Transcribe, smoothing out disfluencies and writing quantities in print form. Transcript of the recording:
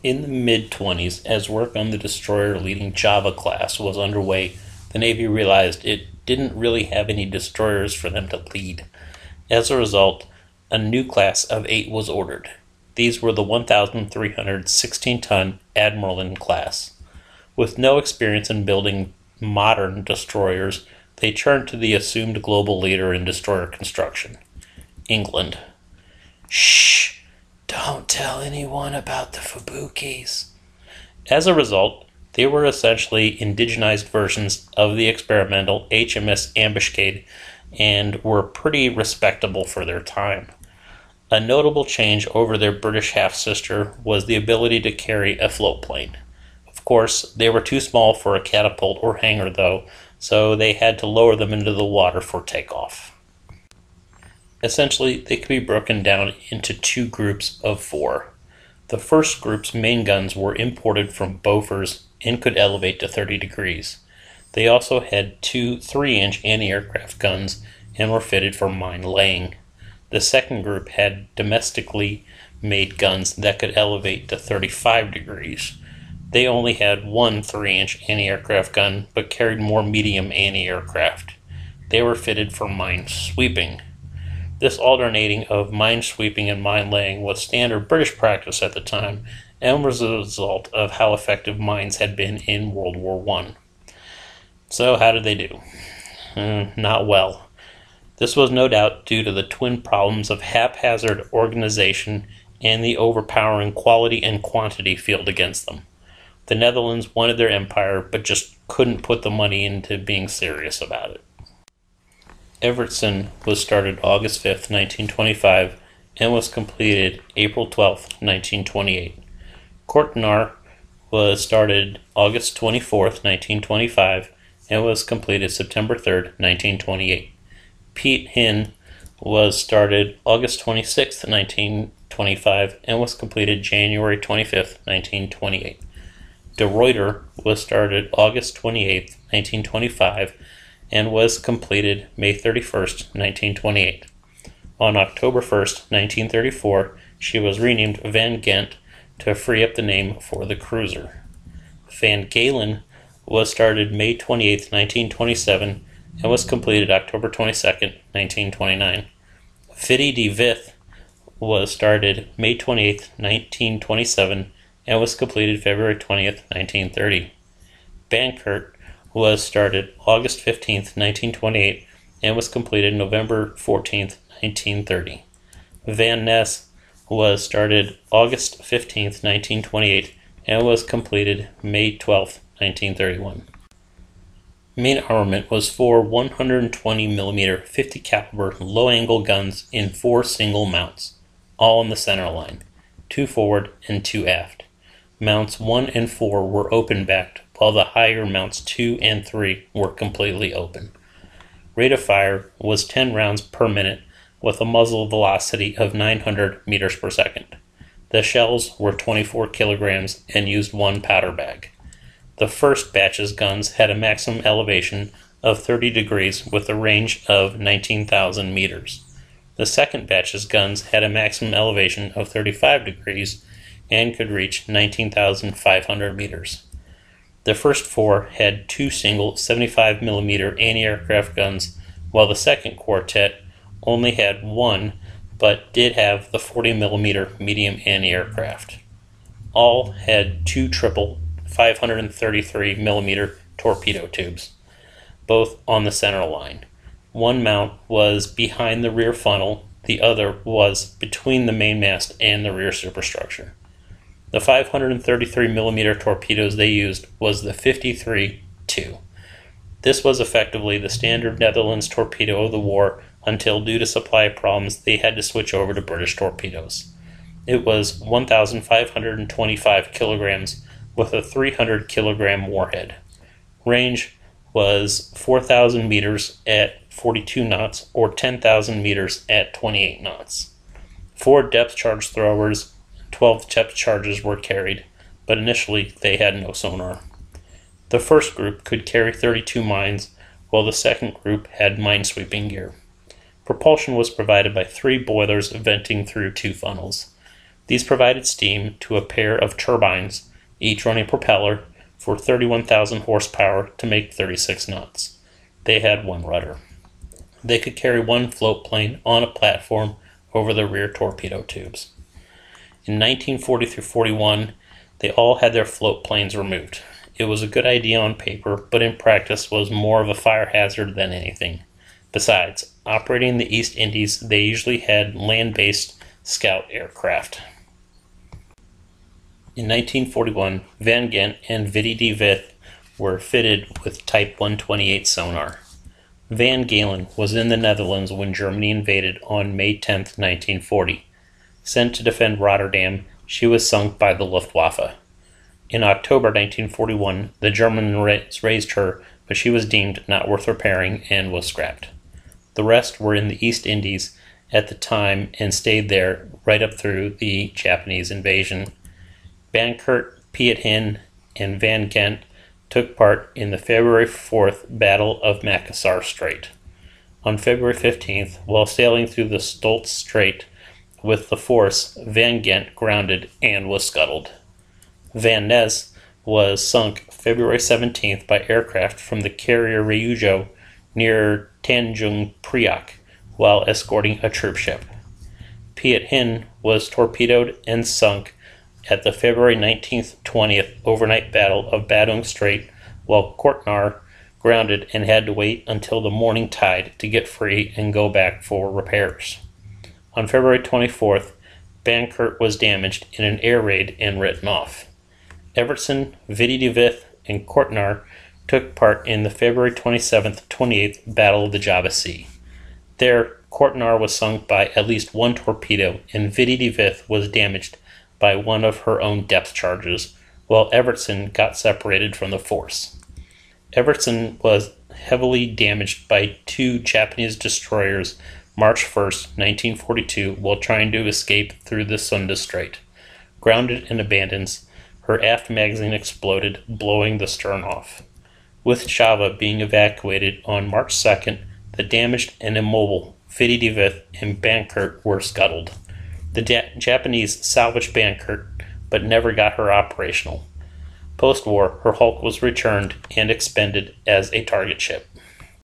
In the mid-20s, as work on the destroyer-leading Java class was underway, the Navy realized it didn't really have any destroyers for them to lead. As a result, a new class of 8 was ordered. These were the 1,316-ton Admiralen class. With no experience in building modern destroyers, they turned to the assumed global leader in destroyer construction, England. Shh! Don't tell anyone about the Fubukis. As a result, they were essentially indigenized versions of the experimental HMS Ambuscade and were pretty respectable for their time. A notable change over their British half-sister was the ability to carry a float plane. Of course, they were too small for a catapult or hangar though, so they had to lower them into the water for takeoff. Essentially, they could be broken down into 2 groups of 4. The first group's main guns were imported from Bofors and could elevate to 30 degrees. They also had 2 3-inch anti-aircraft guns and were fitted for mine laying. The second group had domestically made guns that could elevate to 35 degrees. They only had 1 3-inch anti-aircraft gun but carried more medium anti-aircraft. They were fitted for mine sweeping. This alternating of mine sweeping and mine laying was standard British practice at the time and was a result of how effective mines had been in World War I. So how did they do? Not well. This was no doubt due to the twin problems of haphazard organization and the overpowering quality and quantity field against them. The Netherlands wanted their empire but just couldn't put the money into being serious about it. Evertson was started August 5, 1925, and was completed April 12, 1928. Kortenaar was started August 24, 1925, and was completed September 3, 1928. Piet Hein was started August 26, 1925, and was completed January 25, 1928. De Ruyter was started August 28, 1925, and was completed May 31, 1928. On October 1, 1934, she was renamed Van Ghent to free up the name for the cruiser. Van Galen was started May 28, 1927, and was completed October 22, 1929. Fiddy de Vith was started May 28, 1927, and was completed February 20, 1930. Bankert was started August 15, 1928, and was completed November 14, 1930. Van Ness was started August 15, 1928, and was completed May 12, 1931. Main armament was 4 120mm 50 caliber low-angle guns in 4 single mounts, all in the center line, 2 forward and 2 aft. Mounts 1 and 4 were open-backed, while the higher mounts 2 and 3 were completely open. Rate of fire was 10 rounds per minute with a muzzle velocity of 900 meters per second. The shells were 24 kilograms and used 1 powder bag. The first batch's guns had a maximum elevation of 30 degrees with a range of 19,000 meters. The second batch's guns had a maximum elevation of 35 degrees and could reach 19,500 meters. The first 4 had 2 single 75mm anti-aircraft guns, while the second quartet only had 1 but did have the 40mm medium anti-aircraft. All had 2 triple 533mm torpedo tubes, both on the center line. One mount was behind the rear funnel, the other was between the mainmast and the rear superstructure. The 533mm torpedoes they used was the 53-2. This was effectively the standard Netherlands torpedo of the war until, due to supply problems, they had to switch over to British torpedoes. It was 1,525 kilograms with a 300 kilogram warhead. Range was 4,000 meters at 42 knots or 10,000 meters at 28 knots. 4 depth charge throwers, 12 depth charges were carried, but initially they had no sonar. The first group could carry 32 mines, while the second group had minesweeping gear. Propulsion was provided by 3 boilers venting through 2 funnels. These provided steam to a pair of turbines, each running propeller, for 31,000 horsepower to make 36 knots. They had one rudder. They could carry one float plane on a platform over the rear torpedo tubes. In 1940 through 41, they all had their float planes removed. It was a good idea on paper, but in practice was more of a fire hazard than anything. Besides, operating in the East Indies, they usually had land-based scout aircraft. In 1941, Van Gent and Vidi de With were fitted with Type 128 sonar. Van Galen was in the Netherlands when Germany invaded on May 10, 1940. Sent to defend Rotterdam, she was sunk by the Luftwaffe. In October 1941, the Germans raised her, but she was deemed not worth repairing and was scrapped. The rest were in the East Indies at the time and stayed there right up through the Japanese invasion. Bankert, Piet Hein, and Van Gent took part in the February 4th Battle of Makassar Strait. On February 15th, while sailing through the Stolz Strait with the force, Van Gent grounded and was scuttled. Van Ness was sunk February 17th by aircraft from the carrier Ryujo near Tanjung Priok while escorting a troopship. Piet Hein was torpedoed and sunk at the February 19th-20th overnight battle of Badung Strait, while Kortnar grounded and had to wait until the morning tide to get free and go back for repairs. On February 24th, Bankert was damaged in an air raid and written off. Evertsen, Vidi de With, and Kortnar took part in the February 27th-28th Battle of the Java Sea. There, Kortnar was sunk by at least one torpedo, and Vidi de With was damaged by one of her own depth charges, while Evertsen got separated from the force. Evertsen was heavily damaged by two Japanese destroyers March 1, 1942, while trying to escape through the Sunda Strait. Grounded and abandoned, her aft magazine exploded, blowing the stern off. With Java being evacuated on March 2nd, the damaged and immobile Vidi de With and Bankert were scuttled. The Japanese salvaged Bankert, but never got her operational. Post-war, her hulk was returned and expended as a target ship.